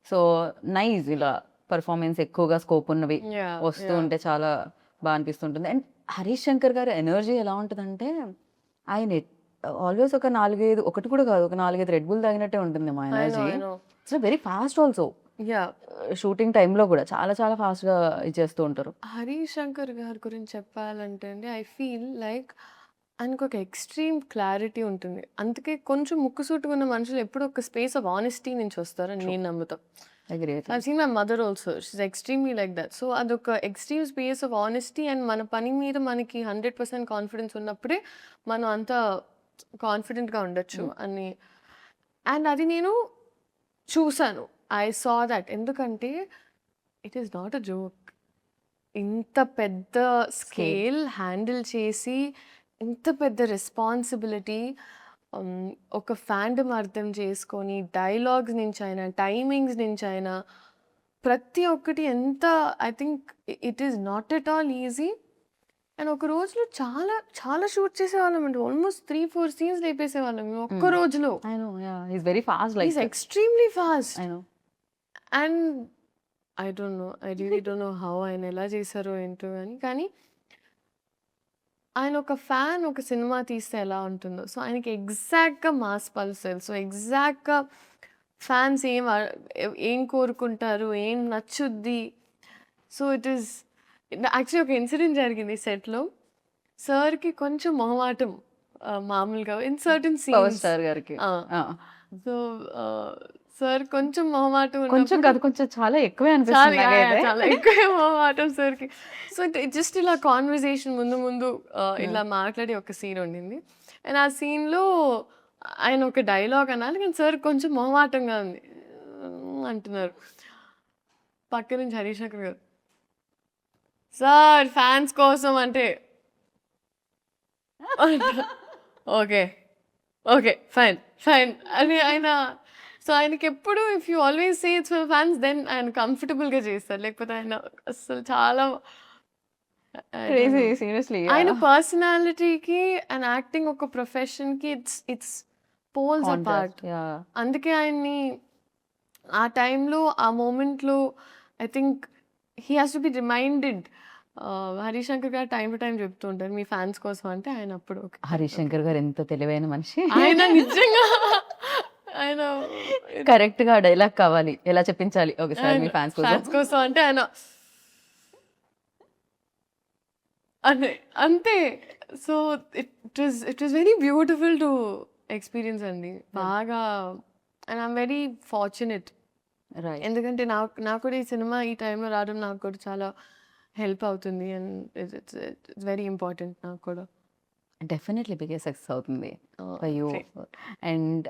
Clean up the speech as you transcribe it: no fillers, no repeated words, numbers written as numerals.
So nice ఇలా performance ఎక్కువగా scope ఉన్నవి Yeah, వస్తూ yeah. ఉంటే చాలా బాగా అనిపిస్తుంటుంది. అండ్ హరీష్ శంకర్ గారి ఎనర్జీ ఎలా ఉంటుందంటే ఆయన ఆల్వేస్ ఒక 4-5 ఒకటి కూడా కాదు, ఒక 4-5 రెడ్ బుల్ తాగినట్టే ఉంటుంది మా I know, energy. I know. It's very fast also. Yeah. Shooting టైంలో కూడా చాలా చాలా ఫాస్ట్గా ఇచ్చేస్తూ ఉంటారు. హరీష్ శంకర్ గారి గురించి చెప్పాలంటే అండి, ఐ ఫీల్ లైక్ ఆయనకు ఒక ఎక్స్ట్రీమ్ క్లారిటీ ఉంటుంది. అందుకే కొంచెం ముక్కుసూటిగా ఉన్న మనుషులు ఎప్పుడూ ఒక స్పేస్ ఆఫ్ ఆనెస్టీ నుంచి వస్తారని నేను నమ్ముతా. Agree. I've seen my mother also. She's extremely like that. So అదొక extreme space of honesty and మన పని మీద మనకి 100% కాన్ఫిడెన్స్ ఉన్నప్పుడే మనం అంత కాన్ఫిడెంట్గా ఉండొచ్చు అని. అండ్ అది నేను చూసాను. I saw that. ఎందుకంటే it is not a joke. ఇంత పెద్ద స్కేల్ హ్యాండిల్ చేసి ఇంత పెద్ద రెస్పాన్సిబిలిటీ, ఒక ఫ్యాండమ్ అర్థం చేసుకొని డైలాగ్స్ నుంచి అయినా టైమింగ్స్ నుంచి అయినా ప్రతి ఒక్కటి ఎంత, I think it is not at all easy. And ఒక రోజులో చాలా చాలా షూట్ చేసేవాళ్ళం అండి. ఆల్మోస్ట్ 3-4 సీన్స్ లేపేసేవాళ్ళం మేము ఒక్క రోజులో. I know, yeah, he is very fast like is extremely fast. I know. And I don't know, I really don't know how ఆయన ఎలా చేశారో ఏంటో కానీ ఆయన ఒక ఫ్యాన్ ఒక సినిమా తీస్తే ఎలా ఉంటుందో, సో ఆయనకి ఎగ్జాక్ట్గా మాస్ పల్స్ తెలుసు. ఎగ్జాక్ట్గా ఫ్యాన్స్ ఏం కోరుకుంటారు, ఏం నచ్చుద్ది. సో ఇట్ ఈస్ యాక్చువల్లీ ఒక ఇన్సిడెంట్ జరిగింది సెట్లో. సార్కి కొంచెం మొహమాటం మామూలుగా in certain power scenes. Star గారికి సో సార్ కొంచెం మొహమాటం కొంచెం ఉన్నప్పుడు- కాదు, కొంచెం చాలా ఎక్కువే చాలా అనిపిస్తుంది నాకైతే. చాలా ఎక్కువ మొహమాటం సార్కి. సో జస్ట్ ఇలా కాన్వర్సేషన్ ముందు ఇలా మాట్లాడి ఒక సీన్ ఉండింది. అండ్ ఆ సీన్లో ఆయన ఒక డైలాగ్ అనాలి కానీ సార్ కొంచెం మొహమాటంగా ఉంది అంటున్నారు. పక్క నుంచి హరీష్ శంకర్ గారు, సార్ ఫ్యాన్స్ కోసం అంటే ఓకే ఓకే ఫైన్ ఫైన్ అని ఆయన. సో ఆయనకి ఎప్పుడు if you always say it's for fans then ఆయన కంఫర్టబుల్గా చేస్తారు. లేకపోతే ఆయన అసలు చాలా క్రేజీ సీరియస్లీ. ఆయన పర్సనాలిటీకి అండ్ యాక్టింగ్ ఒక ప్రొఫెషన్కి ఇట్స్ పోల్స్ అపార్ట్. అందుకే ఆయన్ని ఆ టైంలో ఆ మూమెంట్లో I think he has to be reminded. Harish Shankar గారు టైం టు టైం చెప్తూ ఉంటారు మీ ఫ్యాన్స్ కోసం అంటే ఆయన అప్పుడు హరీష్ శంకర్ గారు ఎంత తెలివైన మనిషి. ఆయన నిజంగా ఆయన కరెక్ట్ గా డైలాగ్ కావాలి, ఎలా చెప్పించాలి ఒకసారి మీ ఫ్యాన్స్ కోసం. ఫ్యాన్స్ కోసం అంటే ఆయన అంతే. So it was very beautiful to experience అండి. బాగా and I'm very fortunate. Right. ఎందుకంటే నాకు కూడా ఈ సినిమా ఈ టైంలో రావడం నాకు కూడా చాలా హెల్ప్ అవుతుంది. అండ్ ఇట్స్ వెరీ ఇంపార్టెంట్ నాకు కూడా. డెఫినెట్లీ బిగ్గెస్ట్ సక్సెస్ అవుతుంది ఫర్ యూ. great. అండ్